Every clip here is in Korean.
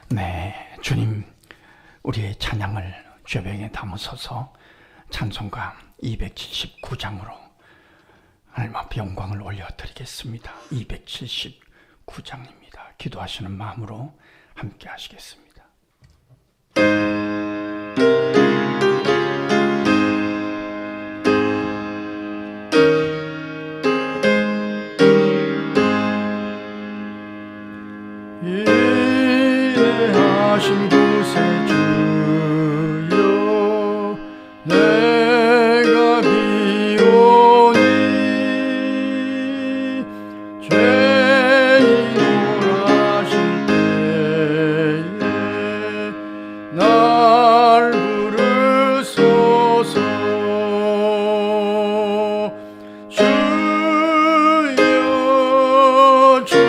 네, 주님, 우리의 찬양을 쇠병에 담으소서. 찬송가 279장으로 하나님 앞에 영광을 올려드리겠습니다. 279장입니다. 기도하시는 마음으로 함께 하시겠습니다. 인내하신 곳에 주여 내가 비오니 죄인 오라실 때에 날 부르소서. 주여 주여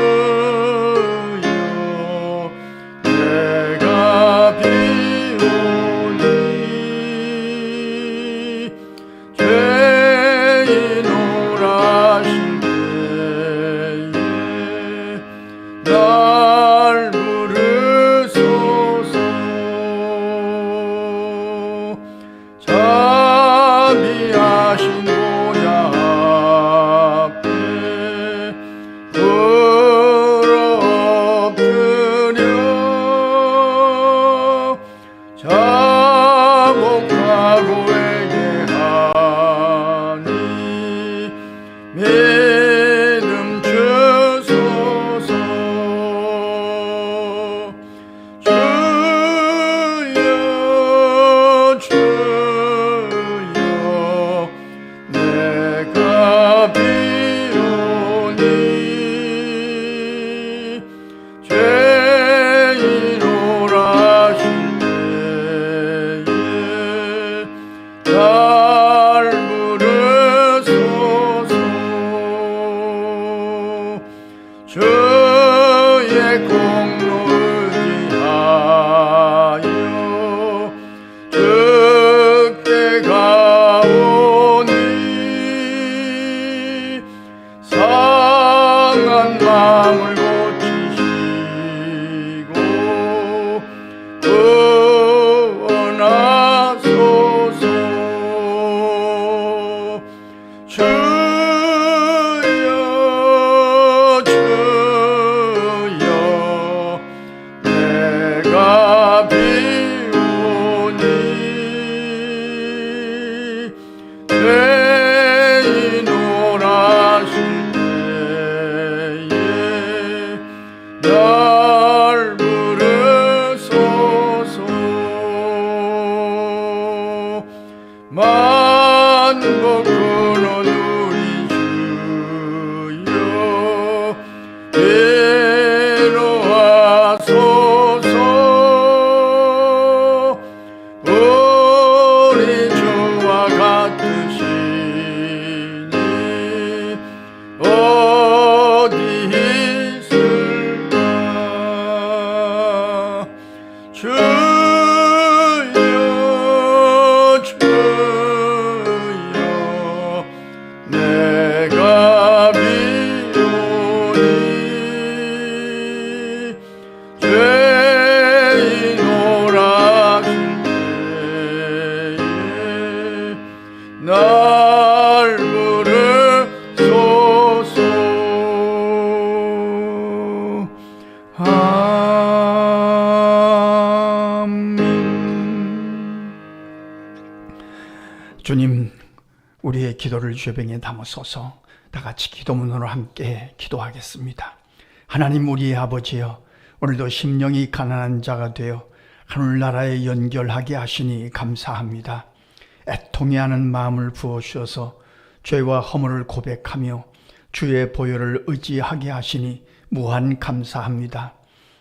내가 비오니 죄인 오라실 때에 날 부르소서. 자비하신 보좌 앞에 엎드려 자복하고 회개하니 믿음 주소서. 주여 주여 내가 비오니 죄인 오라실 때에 날 부르소서. 주의 공로 의지하여 주께 가오니 상한 마음을 고치시고 구원하소서. 주여 주여 내가 비오니 죄인 오라실 때에 날 부르소서. 만국 근원 우리 주여 인도하소서. 우리 주와 같으시니 어디 있을까. 주여 주여 내가 비오니 죄인 오라실 때에 날 부르소서. 아멘. 주님, 우리의 기도를 쇠병에 담으소서. 다 같이 기도문으로 함께 기도하겠습니다. 하나님 우리의 아버지여, 오늘도 심령이 가난한 자가 되어 하늘나라에 연결하게 하시니 감사합니다. 애통해하는 마음을 부어주셔서 죄와 허물을 고백하며 주의 보혈을 의지하게 하시니 무한 감사합니다.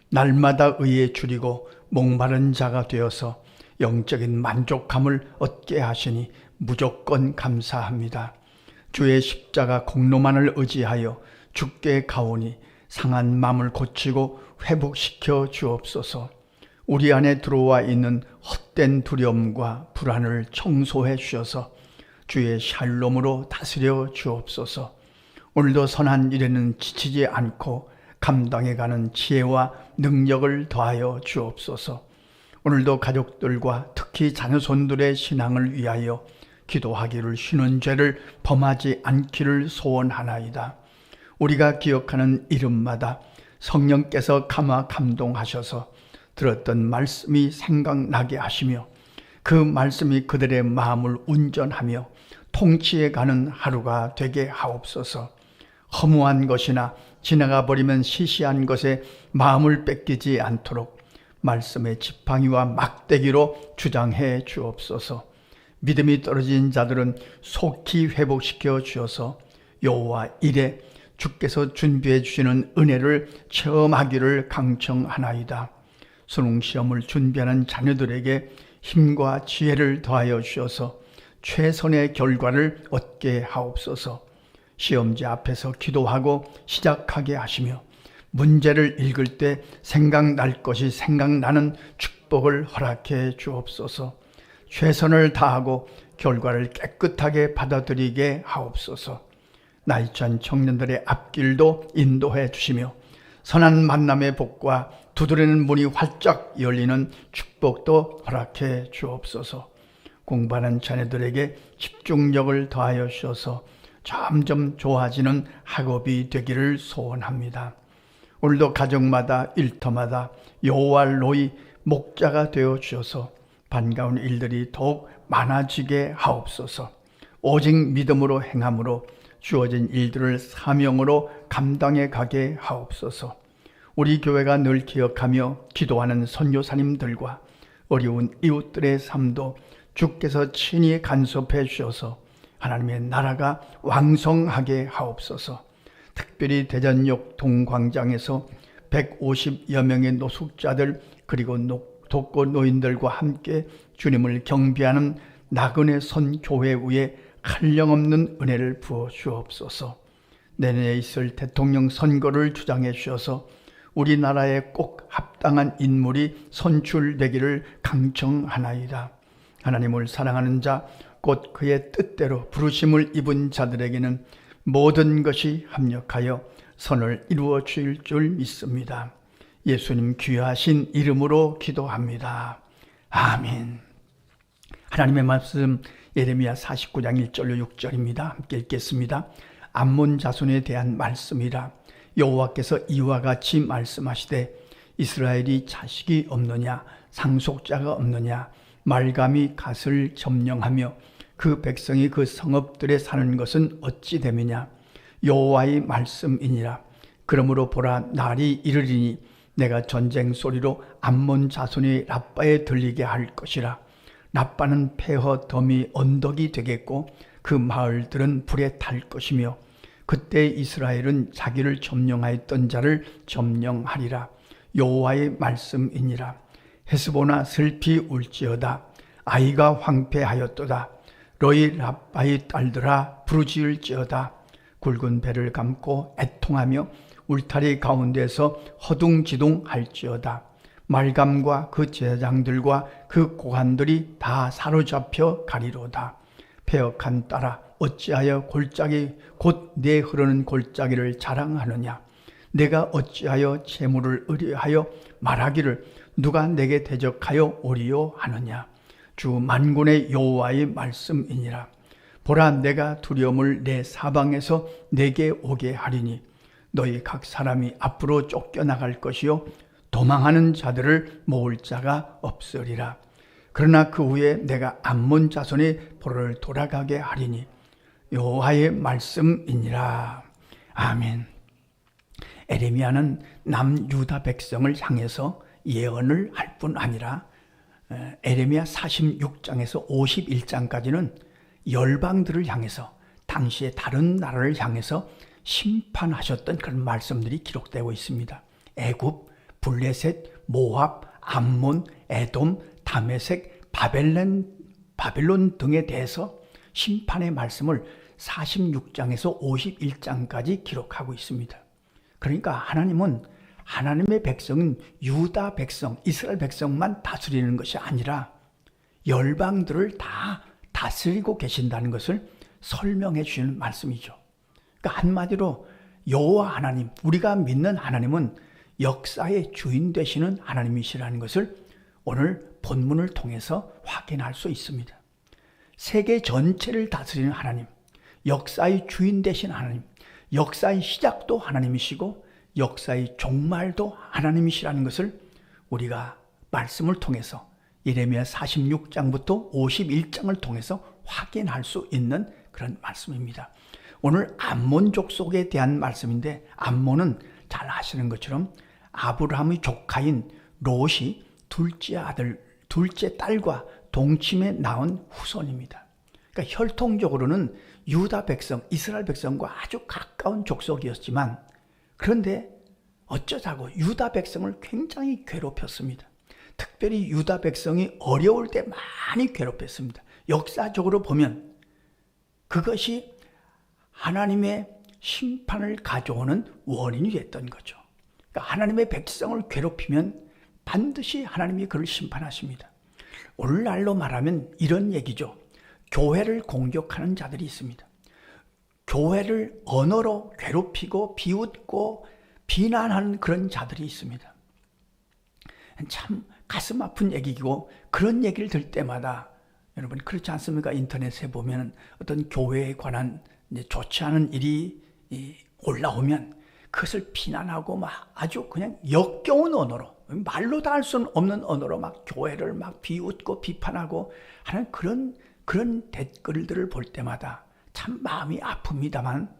날마다 의에 줄이고 목마른 자가 되어서 영적인 만족감을 얻게 하시니 무조건 감사합니다. 주의 십자가 공로만을 의지하여 주께 가오니 상한 마음을 고치고 회복시켜 주옵소서. 우리 안에 들어와 있는 헛된 두려움과 불안을 청소해 주셔서 주의 샬롬으로 다스려 주옵소서. 오늘도 선한 일에는 지치지 않고 감당해가는 지혜와 능력을 더하여 주옵소서. 오늘도 가족들과 특히 자녀손들의 신앙을 위하여 기도하기를 쉬는 죄를 범하지 않기를 소원하나이다. 우리가 기억하는 이름마다 성령께서 감화 감동하셔서 들었던 말씀이 생각나게 하시며 그 말씀이 그들의 마음을 운전하며 통치해가는 하루가 되게 하옵소서. 허무한 것이나 지나가 버리면 시시한 것에 마음을 뺏기지 않도록 말씀의 지팡이와 막대기로 주장해 주옵소서. 믿음이 떨어진 자들은 속히 회복시켜 주셔서 여호와 이레 주께서 준비해 주시는 은혜를 체험하기를 강청하나이다. 수능시험을 준비하는 자녀들에게 힘과 지혜를 더하여 주셔서 최선의 결과를 얻게 하옵소서. 시험지 앞에서 기도하고 시작하게 하시며 문제를 읽을 때 생각날 것이 생각나는 축복을 허락해 주옵소서. 최선을 다하고 결과를 깨끗하게 받아들이게 하옵소서. 나이찬 청년들의 앞길도 인도해 주시며 선한 만남의 복과 두드리는 문이 활짝 열리는 축복도 허락해 주옵소서. 공부하는 자녀들에게 집중력을 더하여 주셔서 점점 좋아지는 학업이 되기를 소원합니다. 오늘도 가정마다 일터마다 여호와 로이 목자가 되어 주셔서 반가운 일들이 더욱 많아지게 하옵소서. 오직 믿음으로 행함으로 주어진 일들을 사명으로 감당해 가게 하옵소서. 우리 교회가 늘 기억하며 기도하는 선교사님들과 어려운 이웃들의 삶도 주께서 친히 간섭해 주셔서 하나님의 나라가 왕성하게 하옵소서. 특별히 대전역 동광장에서 150여 명의 노숙자들 그리고 독거 노인들과 함께 주님을 경배하는 나그네 선교회 위에 한량없는 은혜를 부어 주옵소서. 내년에 있을 대통령 선거를 주장해 주셔서 우리나라에 꼭 합당한 인물이 선출되기를 강청하나이다. 하나님을 사랑하는 자, 곧 그의 뜻대로 부르심을 입은 자들에게는 모든 것이 합력하여 선을 이루어 주실 줄 믿습니다. 예수님 귀하신 이름으로 기도합니다. 아멘. 하나님의 말씀 예레미야 49장 1절로 6절입니다. 함께 읽겠습니다. 암몬 자손에 대한 말씀이라. 여호와께서 이와 같이 말씀하시되 이스라엘이 자식이 없느냐 상속자가 없느냐 말감이 갓을 점령하며 그 백성이 그 성읍들에 사는 것은 어찌 되느냐 여호와의 말씀이니라. 그러므로 보라 날이 이르리니 내가 전쟁 소리로 암몬 자손이 라빠에 들리게 할 것이라. 라빠는 폐허 더미 언덕이 되겠고 그 마을들은 불에 탈 것이며 그때 이스라엘은 자기를 점령하였던 자를 점령하리라. 여호와의 말씀이니라. 헤스보나 슬피 울지어다. 아이가 황폐하였도다. 너희 라빠의 딸들아 부르짖을지어다. 굵은 배를 감고 애통하며 울타리 가운데서 허둥지둥 할지어다. 말감과 그 제사장들과 그 고관들이 다 사로잡혀 가리로다. 패역한 딸아 어찌하여 골짜기 곧 내 흐르는 골짜기를 자랑하느냐. 내가 어찌하여 재물을 의뢰하여 말하기를 누가 내게 대적하여 오리요 하느냐. 주 만군의 여호와의 말씀이니라. 보라 내가 두려움을 내 사방에서 내게 오게 하리니 너희 각 사람이 앞으로 쫓겨나갈 것이요 도망하는 자들을 모을 자가 없으리라. 그러나 그 후에 내가 암몬 자손의 보를 돌아가게 하리니 여호와의 말씀이니라. 아멘. 에레미야는 남유다 백성을 향해서 예언을 할 뿐 아니라 에레미야 46장에서 51장까지는 열방들을 향해서 당시의 다른 나라를 향해서 심판하셨던 그런 말씀들이 기록되고 있습니다. 애굽, 블레셋, 모압, 암몬, 에돔, 다메섹, 바벨론 등에 대해서 심판의 말씀을 46장에서 51장까지 기록하고 있습니다. 그러니까 하나님은 하나님의 백성은 유다 백성, 이스라엘 백성만 다스리는 것이 아니라 열방들을 다 다스리고 계신다는 것을 설명해 주시는 말씀이죠. 그러니까 한마디로 여호와 하나님, 우리가 믿는 하나님은 역사의 주인 되시는 하나님이시라는 것을 오늘 본문을 통해서 확인할 수 있습니다. 세계 전체를 다스리는 하나님, 역사의 주인 되신 하나님, 역사의 시작도 하나님이시고 역사의 종말도 하나님이시라는 것을 우리가 말씀을 통해서 예레미야 46장부터 51장을 통해서 확인할 수 있는 그런 말씀입니다. 오늘 암몬 족속에 대한 말씀인데, 암몬은 잘 아시는 것처럼 아브라함의 조카인 롯이 둘째 딸과 동침에 낳은 후손입니다. 그러니까 혈통적으로는 유다 백성, 이스라엘 백성과 아주 가까운 족속이었지만, 그런데 어쩌자고 유다 백성을 굉장히 괴롭혔습니다. 특별히 유다 백성이 어려울 때 많이 괴롭혔습니다. 역사적으로 보면 그것이 하나님의 심판을 가져오는 원인이 됐던 거죠. 그러니까 하나님의 백성을 괴롭히면 반드시 하나님이 그를 심판하십니다. 오늘날로 말하면 이런 얘기죠. 교회를 공격하는 자들이 있습니다. 교회를 언어로 괴롭히고 비웃고 비난하는 그런 자들이 있습니다. 참 가슴 아픈 얘기고, 그런 얘기를 들 때마다 여러분 그렇지 않습니까? 인터넷에 보면 어떤 교회에 관한 좋지 않은 일이 올라오면 그것을 비난하고 막 아주 그냥 역겨운 언어로, 말로 다 할 수 없는 언어로 막 교회를 막 비웃고 비판하고 하는 그런 댓글들을 볼 때마다 참 마음이 아픕니다만,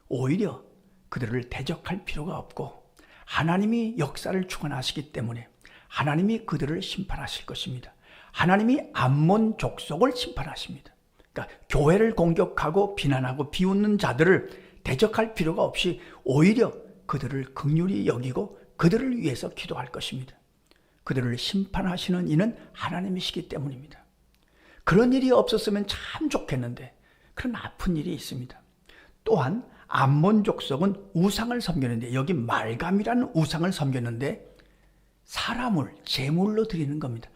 오히려 그들을 대적할 필요가 없고 하나님이 역사를 주관하시기 때문에 하나님이 그들을 심판하실 것입니다. 하나님이 암몬 족속을 심판하십니다. 그러니까 교회를 공격하고 비난하고 비웃는 자들을 대적할 필요가 없이 오히려 그들을 긍휼히 여기고 그들을 위해서 기도할 것입니다. 그들을 심판하시는 이는 하나님이시기 때문입니다. 그런 일이 없었으면 참 좋겠는데 그런 아픈 일이 있습니다. 또한 암몬 족속은 우상을 섬겼는데, 여기 말감이라는 우상을 섬겼는데 사람을 제물로 드리는 겁니다.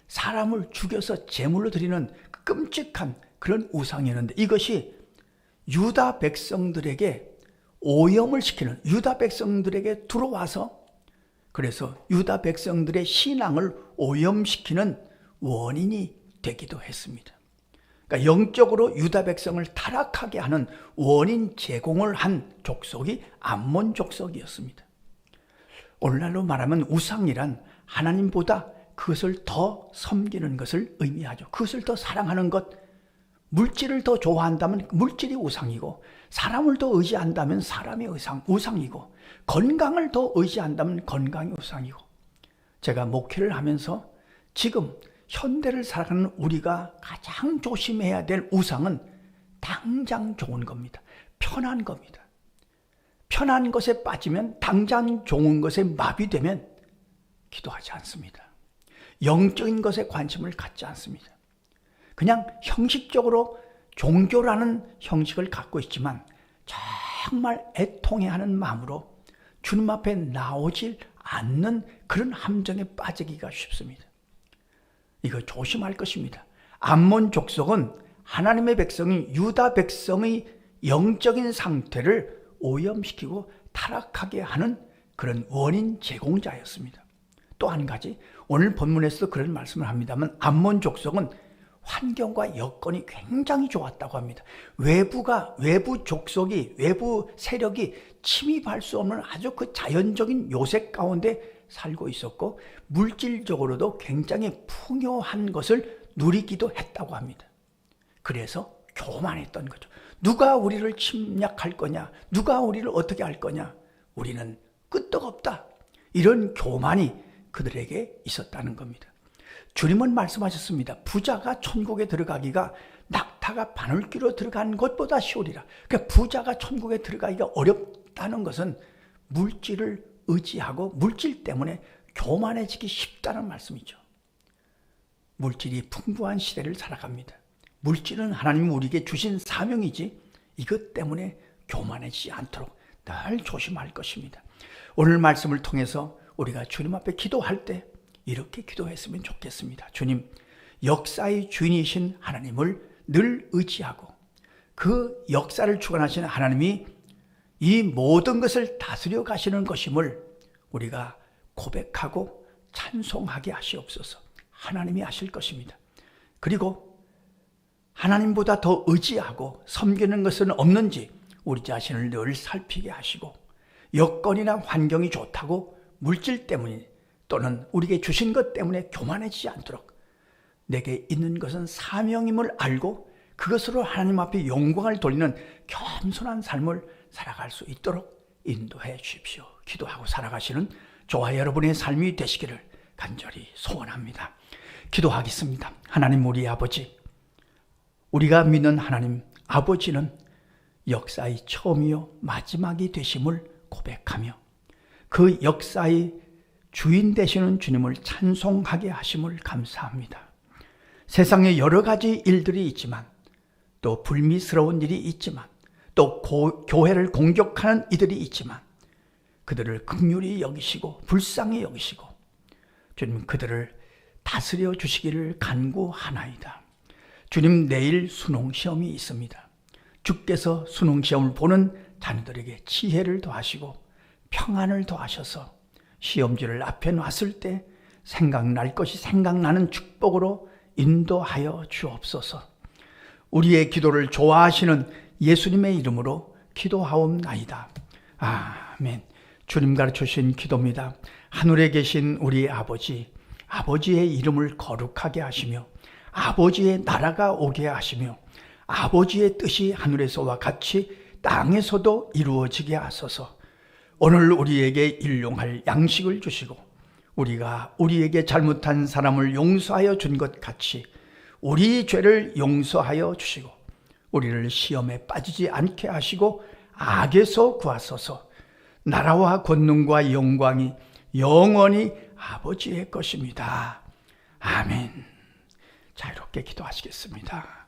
사람을 죽여서 제물로 드리는 끔찍한 그런 우상이었는데, 이것이 유다 백성들에게 오염을 시키는, 유다 백성들에게 들어와서 그래서 유다 백성들의 신앙을 오염시키는 원인이 되기도 했습니다. 그러니까 영적으로 유다 백성을 타락하게 하는 원인 제공을 한 족속이 암몬 족속이었습니다. 오늘날로 말하면 우상이란 하나님보다 그것을 더 섬기는 것을 의미하죠. 그것을 더 사랑하는 것, 물질을 더 좋아한다면 물질이 우상이고, 사람을 더 의지한다면 사람이 우상이고, 건강을 더 의지한다면 건강이 우상이고. 제가 목회를 하면서 지금 현대를 살아가는 우리가 가장 조심해야 될 우상은 당장 좋은 겁니다. 편한 겁니다. 편한 것에 빠지면, 당장 좋은 것에 마비되면 기도하지 않습니다. 영적인 것에 관심을 갖지 않습니다. 그냥 형식적으로 종교라는 형식을 갖고 있지만 정말 애통해하는 마음으로 주님 앞에 나오질 않는 그런 함정에 빠지기가 쉽습니다. 이거 조심할 것입니다. 암몬 족속은 하나님의 백성인 유다 백성의 영적인 상태를 오염시키고 타락하게 하는 그런 원인 제공자였습니다. 또 한 가지, 오늘 본문에서도 그런 말씀을 합니다만 암몬 족속은 환경과 여건이 굉장히 좋았다고 합니다. 외부 족속이, 외부 세력이 침입할 수 없는 아주 그 자연적인 요새 가운데 살고 있었고, 물질적으로도 굉장히 풍요한 것을 누리기도 했다고 합니다. 그래서 교만했던 거죠. 누가 우리를 침략할 거냐, 누가 우리를 어떻게 할 거냐, 우리는 끄떡없다, 이런 교만이 그들에게 있었다는 겁니다. 주님은 말씀하셨습니다. 부자가 천국에 들어가기가 낙타가 바늘귀로 들어간 것보다 쉬우리라. 그러니까 부자가 천국에 들어가기가 어렵다는 것은 물질을 의지하고 물질 때문에 교만해지기 쉽다는 말씀이죠. 물질이 풍부한 시대를 살아갑니다. 물질은 하나님이 우리에게 주신 사명이지 이것 때문에 교만해지지 않도록 늘 조심할 것입니다. 오늘 말씀을 통해서 우리가 주님 앞에 기도할 때 이렇게 기도했으면 좋겠습니다. 주님, 역사의 주인이신 하나님을 늘 의지하고 그 역사를 주관하시는 하나님이 이 모든 것을 다스려 가시는 것임을 우리가 고백하고 찬송하게 하시옵소서. 하나님이 하실 것입니다. 그리고 하나님보다 더 의지하고 섬기는 것은 없는지 우리 자신을 늘 살피게 하시고, 여건이나 환경이 좋다고 물질 때문에 또는 우리에게 주신 것 때문에 교만해지지 않도록 내게 있는 것은 사명임을 알고 그것으로 하나님 앞에 영광을 돌리는 겸손한 삶을 살아갈 수 있도록 인도해 주십시오. 기도하고 살아가시는 저와 여러분의 삶이 되시기를 간절히 소원합니다. 기도하겠습니다. 하나님 우리 아버지, 우리가 믿는 하나님 아버지는 역사의 처음이요 마지막이 되심을 고백하며 그 역사의 주인 되시는 주님을 찬송하게 하심을 감사합니다. 세상에 여러 가지 일들이 있지만, 또 불미스러운 일이 있지만, 또 교회를 공격하는 이들이 있지만 그들을 긍휼히 여기시고 불쌍히 여기시고 주님 그들을 다스려 주시기를 간구하나이다. 주님, 내일 수능시험이 있습니다. 주께서 수능시험을 보는 자녀들에게 지혜를 더하시고 평안을 더하셔서 시험지를 앞에 놨을 때 생각날 것이 생각나는 축복으로 인도하여 주옵소서. 우리의 기도를 좋아하시는 예수님의 이름으로 기도하옵나이다. 아멘. 주님 가르쳐주신 기도입니다. 하늘에 계신 우리 아버지, 아버지의 이름을 거룩하게 하시며 아버지의 나라가 오게 하시며 아버지의 뜻이 하늘에서와 같이 땅에서도 이루어지게 하소서. 오늘 우리에게 일용할 양식을 주시고 우리가 우리에게 잘못한 사람을 용서하여 준 것 같이 우리 죄를 용서하여 주시고 우리를 시험에 빠지지 않게 하시고 악에서 구하소서. 나라와 권능과 영광이 영원히 아버지의 것입니다. 아멘. 자유롭게 기도하시겠습니다.